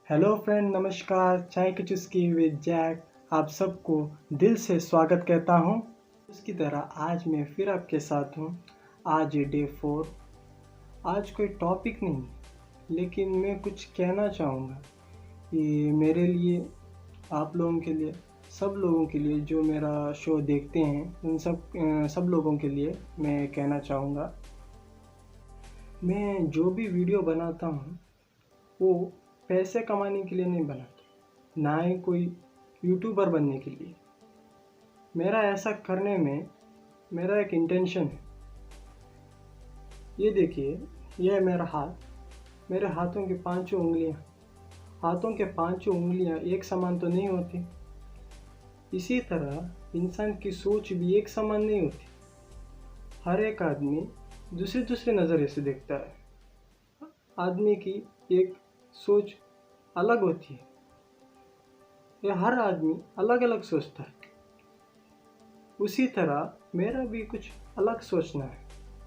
Hello friend, नमस्कार। चाय की चुस्की विद जैक आप सबको दिल से स्वागत कहता हूँ। उसकी तरह आज मैं फिर आपके साथ हूँ। आज है डे 4। आज कोई टॉपिक नहीं, लेकिन मैं कुछ कहना चाहूँगा। ये मेरे लिए, आप लोगों के लिए, सब लोगों के लिए जो मेरा शो देखते हैं उन सब लोगों के लिए मैं कहना चाहूँगा। मैं जो भी वीडियो बनाता हूँ वो पैसे कमाने के लिए नहीं बनाता, ना ही कोई यूट्यूबर बनने के लिए। मेरा ऐसा करने में मेरा एक इंटेंशन है। ये देखिए, ये है मेरा हाथ। मेरे हाथों की पांचों उंगलियां, हाथों के पांचों उंगलियां एक समान तो नहीं होती। इसी तरह इंसान की सोच भी एक समान नहीं होती। हर एक आदमी दूसरे दूसरे नज़रिए से देखता है। आदमी की एक सोच अलग होती है। ये हर आदमी अलग अलग सोचता है। उसी तरह मेरा भी कुछ अलग सोचना है।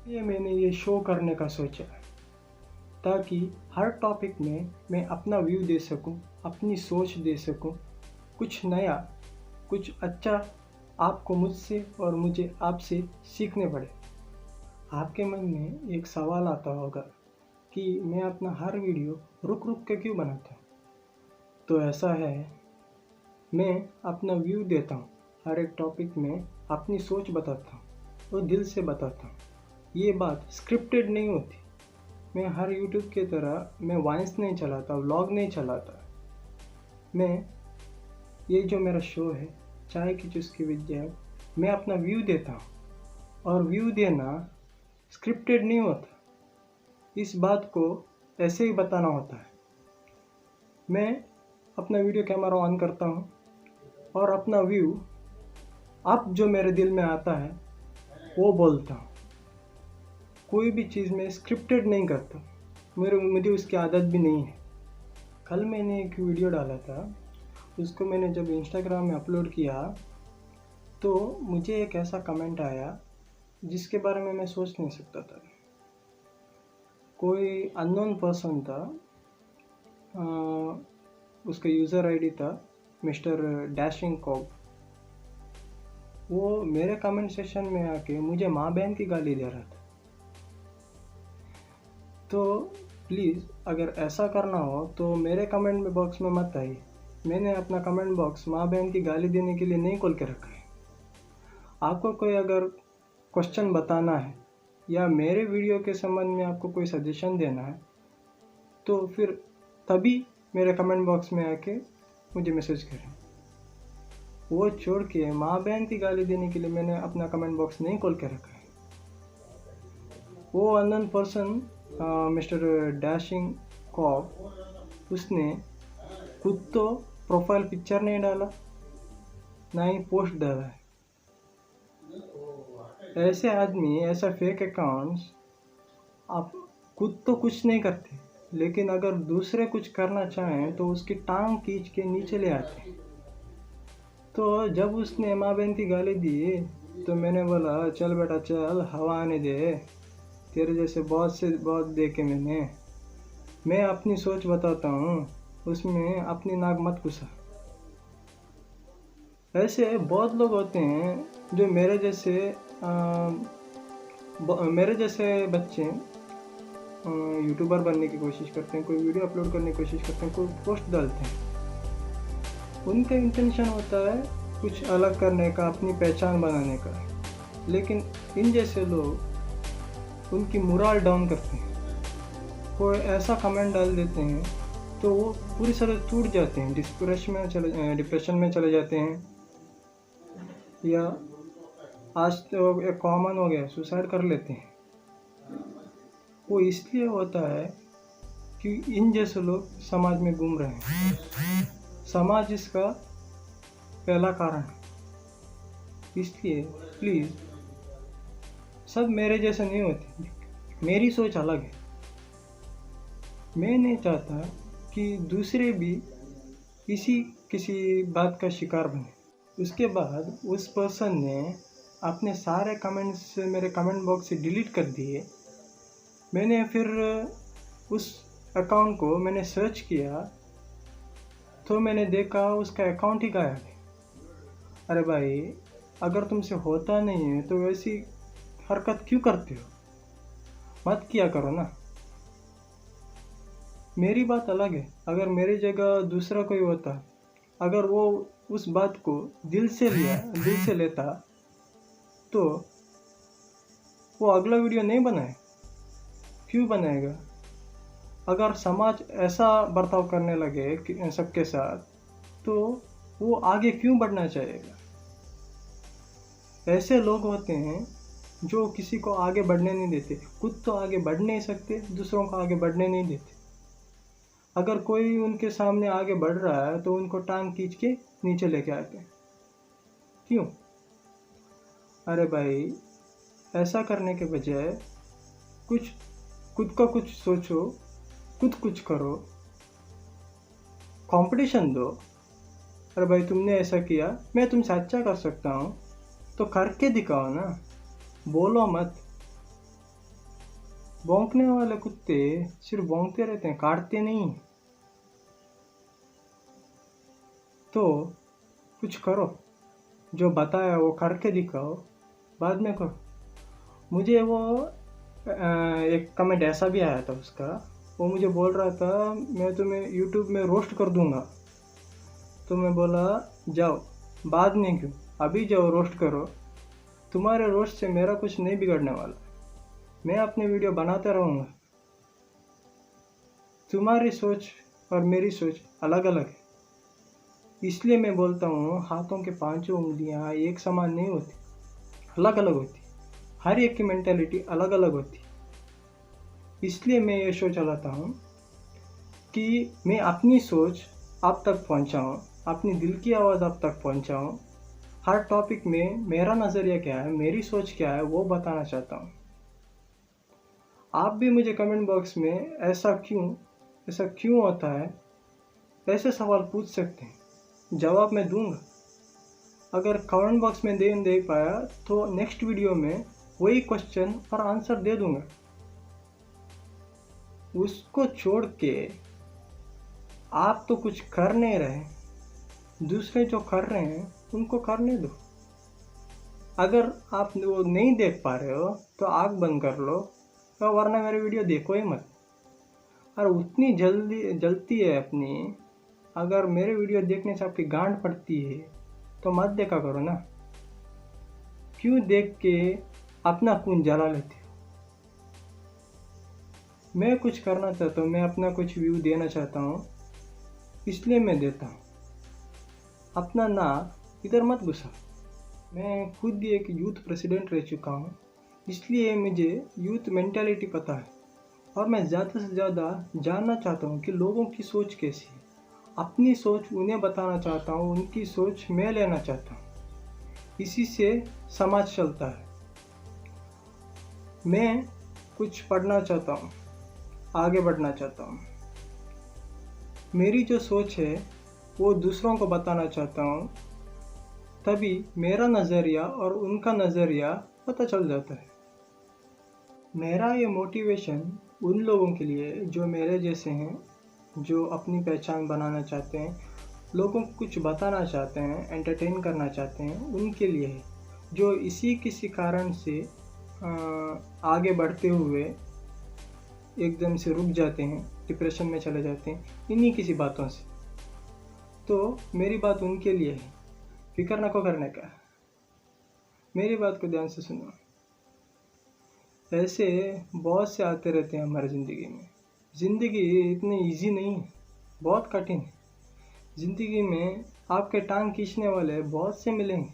ये मैंने ये शो करने का सोचा है, ताकि हर टॉपिक में मैं अपना व्यू दे सकूं, अपनी सोच दे सकूं। कुछ नया, कुछ अच्छा आपको मुझसे और मुझे आपसे सीखने पड़े। आपके मन में एक सवाल आता होगा कि मैं अपना हर वीडियो रुक रुक के क्यों बनाता हूँ। तो ऐसा है, मैं अपना व्यू देता हूँ। हर एक टॉपिक में अपनी सोच बताता हूँ और दिल से बताता हूँ। ये बात स्क्रिप्टेड नहीं होती। मैं हर यूट्यूब की तरह मैं वॉइस नहीं चलाता, व्लॉग नहीं चलाता। मैं ये जो मेरा शो है चाय की चुस्की विद्या, मैं अपना व्यू देता हूँ। और व्यू देना स्क्रिप्टेड नहीं होता। इस बात को ऐसे ही बताना होता है। मैं अपना वीडियो कैमरा ऑन करता हूँ और अपना व्यू अब जो मेरे दिल में आता है वो बोलता हूँ। कोई भी चीज़ में स्क्रिप्टेड नहीं करता। मुझे उसकी आदत भी नहीं है। कल मैंने एक वीडियो डाला था, उसको मैंने जब इंस्टाग्राम में अपलोड किया तो मुझे एक ऐसा कमेंट आया जिसके बारे में मैं सोच नहीं सकता था। कोई अननोन पर्सन था, उसका यूज़र आईडी था मिस्टर डैशिंग कॉब। वो मेरे कमेंट सेक्शन में आके मुझे माँ बहन की गाली दे रहा था। तो प्लीज़, अगर ऐसा करना हो तो मेरे कमेंट बॉक्स में मत आइए। मैंने अपना कमेंट बॉक्स माँ बहन की गाली देने के लिए नहीं खोल के रखा है। आपको कोई अगर क्वेश्चन बताना है या मेरे वीडियो के संबंध में आपको कोई सजेशन देना है तो फिर तभी मेरे कमेंट बॉक्स में आके मुझे मैसेज करें। वो छोड़ के माँ बहन की गाली देने के लिए मैंने अपना कमेंट बॉक्स नहीं खोल के रखा है। वो unknown person mister dashing cop, उसने खुद तो प्रोफाइल पिक्चर नहीं डाला, ना ही पोस्ट डाला है। ऐसे आदमी, ऐसा फेक अकाउंट्स, आप खुद तो कुछ नहीं करते, लेकिन अगर दूसरे कुछ करना चाहें तो उसकी टांग खींच के नीचे ले आते हैं। तो जब उसने माँ बहन की गाली दी तो मैंने बोला, चल बेटा चल, हवा आने दे। तेरे जैसे बहुत देखे मैं अपनी सोच बताता हूँ, उसमें अपनी नाक मत घुसा। ऐसे बहुत लोग होते हैं जो मेरे जैसे बच्चे यूट्यूबर बनने की कोशिश करते हैं, कोई वीडियो अपलोड करने की कोशिश करते हैं, कोई पोस्ट डालते हैं। उनका इंटेंशन होता है कुछ अलग करने का, अपनी पहचान बनाने का। लेकिन इन जैसे लोग उनकी मोरल डाउन करते हैं। कोई ऐसा कमेंट डाल देते हैं तो वो पूरी तरह टूट जाते हैं, डिप्रेशन में चले जाते हैं। या आज तो एक कॉमन हो गया, सुसाइड कर लेते हैं। वो इसलिए होता है कि इन जैसे लोग समाज में घूम रहे हैं। समाज इसका पहला कारण है। इसलिए प्लीज़, सब मेरे जैसे नहीं होते। मेरी सोच अलग है। मैं नहीं चाहता कि दूसरे भी किसी बात का शिकार बने। उसके बाद उस पर्सन ने अपने सारे कमेंट्स मेरे कमेंट बॉक्स से डिलीट कर दिए। मैंने फिर उस अकाउंट को मैंने सर्च किया तो मैंने देखा उसका अकाउंट ही गायब है। अरे भाई, अगर तुमसे होता नहीं है तो वैसी हरकत क्यों करते हो? मत किया करो ना। मेरी बात अलग है, अगर मेरी जगह दूसरा कोई होता, अगर वो उस बात को दिल से लेता, तो वो अगला वीडियो नहीं बनाए। क्यों बनाएगा? अगर समाज ऐसा बर्ताव करने लगे सबके साथ, तो वो आगे क्यों बढ़ना चाहेगा? ऐसे लोग होते हैं जो किसी को आगे बढ़ने नहीं देते, खुद तो आगे बढ़ नहीं सकते, दूसरों को आगे बढ़ने नहीं देते। अगर कोई उनके सामने आगे बढ़ रहा है तो उनको टांग खींच के नीचे लेके आते हैं। क्यों? अरे भाई, ऐसा करने के बजाय कुछ खुद का कुछ सोचो, खुद कुछ करो, कंपटीशन दो। अरे भाई, तुमने ऐसा किया, मैं तुमसे अच्छा कर सकता हूँ, तो करके दिखाओ ना, बोलो मत। भौंकने वाले कुत्ते सिर्फ भौंकते रहते हैं, काटते नहीं। तो कुछ करो, जो बताया वो करके दिखाओ, बाद में करो। मुझे वो एक कमेंट ऐसा भी आया था उसका, वो मुझे बोल रहा था मैं तुम्हें यूट्यूब में रोस्ट कर दूंगा। तो मैं बोला जाओ, बाद में क्यों, अभी जाओ रोस्ट करो। तुम्हारे रोस्ट से मेरा कुछ नहीं बिगड़ने वाला, मैं अपने वीडियो बनाते रहूँगा। तुम्हारी सोच और मेरी सोच अलग अलग है, इसलिए मैं बोलता हूँ हाथों के पांचों उंगलियाँ एक समान नहीं होती, अलग अलग होती। हर एक की मेंटालिटी अलग अलग होती। इसलिए मैं ये शो चलाता हूँ कि मैं अपनी सोच आप तक पहुँचाऊँ, अपनी दिल की आवाज़ आप तक पहुँचाऊँ। हर टॉपिक में मेरा नज़रिया क्या है, मेरी सोच क्या है, वो बताना चाहता हूँ। आप भी मुझे कमेंट बॉक्स में ऐसा क्यों होता है, ऐसे सवाल पूछ सकते हैं, जवाब मैं दूंगा। अगर कमेंट बॉक्स में दे पाया तो नेक्स्ट वीडियो में वही क्वेश्चन और आंसर दे दूंगा। उसको छोड़ के आप तो कुछ कर नहीं रहे, दूसरे जो कर रहे हैं उनको करने दो। अगर आप वो नहीं देख पा रहे हो तो आँख बंद कर लो, वरना मेरे वीडियो देखो ही मत। और उतनी जलती है अपनी, अगर मेरे वीडियो देखने से आपकी गांड पड़ती है तो मत देखा करो ना। क्यों देख के अपना खून जला लेते हो? मैं कुछ करना चाहता हूँ, मैं अपना कुछ व्यू देना चाहता हूँ, इसलिए मैं देता हूँ। अपना नाक इधर मत घुसा। मैं खुद एक यूथ प्रेसिडेंट रह चुका हूँ, इसलिए मुझे यूथ मेंटालिटी पता है, और मैं ज़्यादा से ज़्यादा जानना चाहता हूँ कि लोगों की सोच कैसी है। अपनी सोच उन्हें बताना चाहता हूँ, उनकी सोच मैं लेना चाहता हूँ। इसी से समाज चलता है। मैं कुछ पढ़ना चाहता हूँ, आगे बढ़ना चाहता हूँ। मेरी जो सोच है वो दूसरों को बताना चाहता हूँ, तभी मेरा नज़रिया और उनका नज़रिया पता चल जाता है। मेरा ये मोटिवेशन उन लोगों के लिए जो मेरे जैसे हैं, जो अपनी पहचान बनाना चाहते हैं, लोगों को कुछ बताना चाहते हैं, एंटरटेन करना चाहते हैं, उनके लिए है। जो किसी कारण से आगे बढ़ते हुए एकदम से रुक जाते हैं, डिप्रेशन में चले जाते हैं, इन्हीं किसी बातों से। तो मेरी बात उनके लिए है, फिक्र न को करने का। मेरी बात को ध्यान से सुनो। ऐसे बहुत से आते रहते हैं हमारी ज़िंदगी में। ज़िंदगी इतनी इजी नहीं है, बहुत कठिन है। ज़िंदगी में आपके टांग खींचने वाले बहुत से मिलेंगे,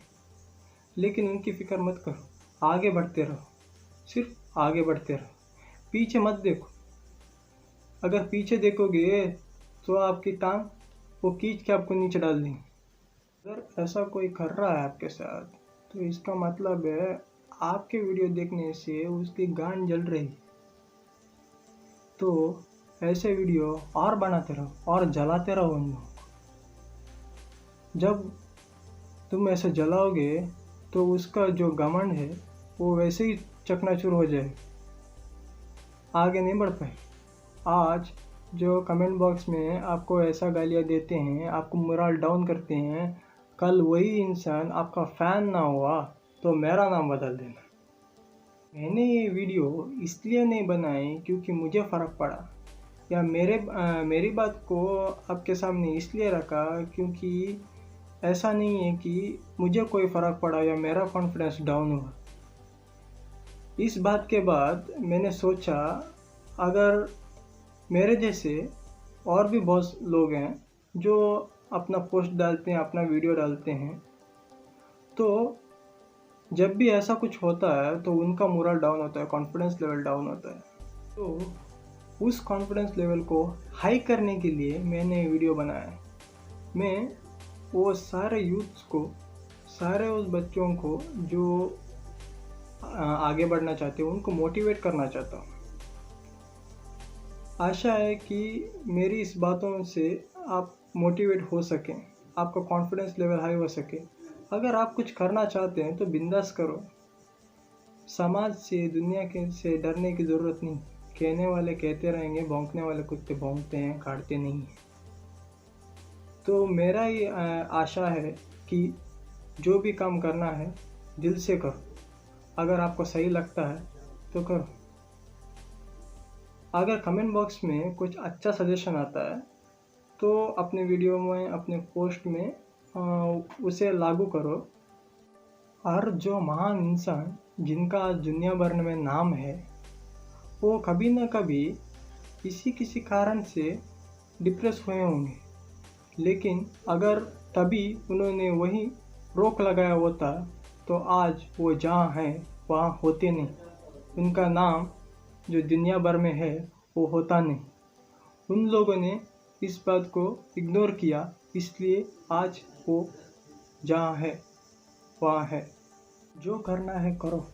लेकिन उनकी फिक्र मत करो, आगे बढ़ते रहो, सिर्फ आगे बढ़ते रहो, पीछे मत देखो। अगर पीछे देखोगे तो आपकी टांग वो खींच के आपको नीचे डाल देंगे। अगर ऐसा कोई कर रहा है आपके साथ, तो इसका मतलब है आपके वीडियो देखने से उसकी गांड जल रही। तो ऐसे वीडियो और बनाते रहो और जलाते रहो उन लोगों को। जब तुम ऐसे जलाओगे तो उसका जो घमंड है वो वैसे ही चकनाचूर हो जाए, आगे नहीं बढ़ पाए। आज जो कमेंट बॉक्स में आपको ऐसा गालियाँ देते हैं, आपको मोरल डाउन करते हैं, कल वही इंसान आपका फ़ैन ना हुआ तो मेरा नाम बदल देना। मैंने ये वीडियो इसलिए नहीं बनाई क्योंकि मुझे फ़र्क पड़ा, या मेरी बात को आपके सामने इसलिए रखा क्योंकि ऐसा नहीं है कि मुझे कोई फ़र्क पड़ा या मेरा कॉन्फिडेंस डाउन हुआ। इस बात के बाद मैंने सोचा, अगर मेरे जैसे और भी बहुत लोग हैं जो अपना पोस्ट डालते हैं, अपना वीडियो डालते हैं, तो जब भी ऐसा कुछ होता है तो उनका मोरल डाउन होता है, कॉन्फिडेंस लेवल डाउन होता है। तो उस कॉन्फिडेंस लेवल को हाई करने के लिए मैंने वीडियो बनाया। मैं वो सारे यूथ्स को, सारे उस बच्चों को जो आगे बढ़ना चाहते हैं, उनको मोटिवेट करना चाहता हूँ। आशा है कि मेरी इस बातों से आप मोटिवेट हो सकें, आपका कॉन्फिडेंस लेवल हाई हो सके। अगर आप कुछ करना चाहते हैं तो बिंदास करो। समाज से, दुनिया के से डरने की ज़रूरत नहीं। कहने वाले कहते रहेंगे, भौंकने वाले कुत्ते भौंकते हैं, काटते नहीं हैं। तो मेरा ये आशा है कि जो भी काम करना है दिल से करो। अगर आपको सही लगता है तो करो। अगर कमेंट बॉक्स में कुछ अच्छा सजेशन आता है तो अपने वीडियो में, अपने पोस्ट में उसे लागू करो। और जो महान इंसान जिनका आज दुनिया भर में नाम है, वो कभी ना कभी किसी कारण से डिप्रेस हुए होंगे, लेकिन अगर तभी उन्होंने वही रोक लगाया होता तो आज वो जहाँ हैं वहाँ होते नहीं। उनका नाम जो दुनिया भर में है वो होता नहीं। उन लोगों ने इस बात को इग्नोर किया, इसलिए आज वो जहाँ है वहाँ है। जो करना है करो,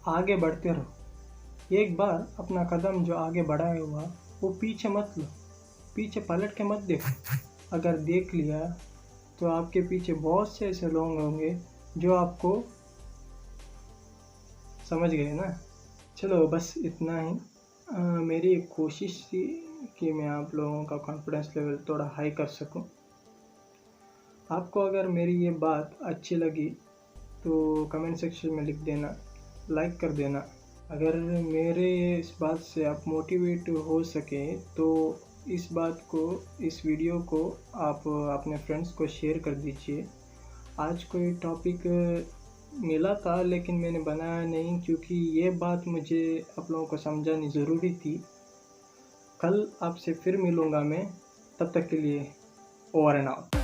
आगे बढ़ते रहो। एक बार अपना कदम जो आगे बढ़ाया हुआ वो पीछे मत लो, पीछे पलट के मत देखो। अगर देख लिया तो आपके पीछे बहुत से ऐसे लोग होंगे जो आपको समझ गए ना। चलो बस इतना ही। मेरी कोशिश थी कि मैं आप लोगों का कॉन्फिडेंस लेवल थोड़ा हाई कर सकूं। आपको अगर मेरी ये बात अच्छी लगी तो कमेंट सेक्शन में लिख देना, लाइक कर देना। अगर मेरे इस बात से आप मोटिवेट हो सके तो इस बात को, इस वीडियो को आप अपने फ्रेंड्स को शेयर कर दीजिए। आज कोई टॉपिक मिला था लेकिन मैंने बनाया नहीं क्योंकि ये बात मुझे आप लोगों को समझानी ज़रूरी थी। कल आपसे फिर मिलूँगा मैं, तब तक के लिए ओवर एंड आउट।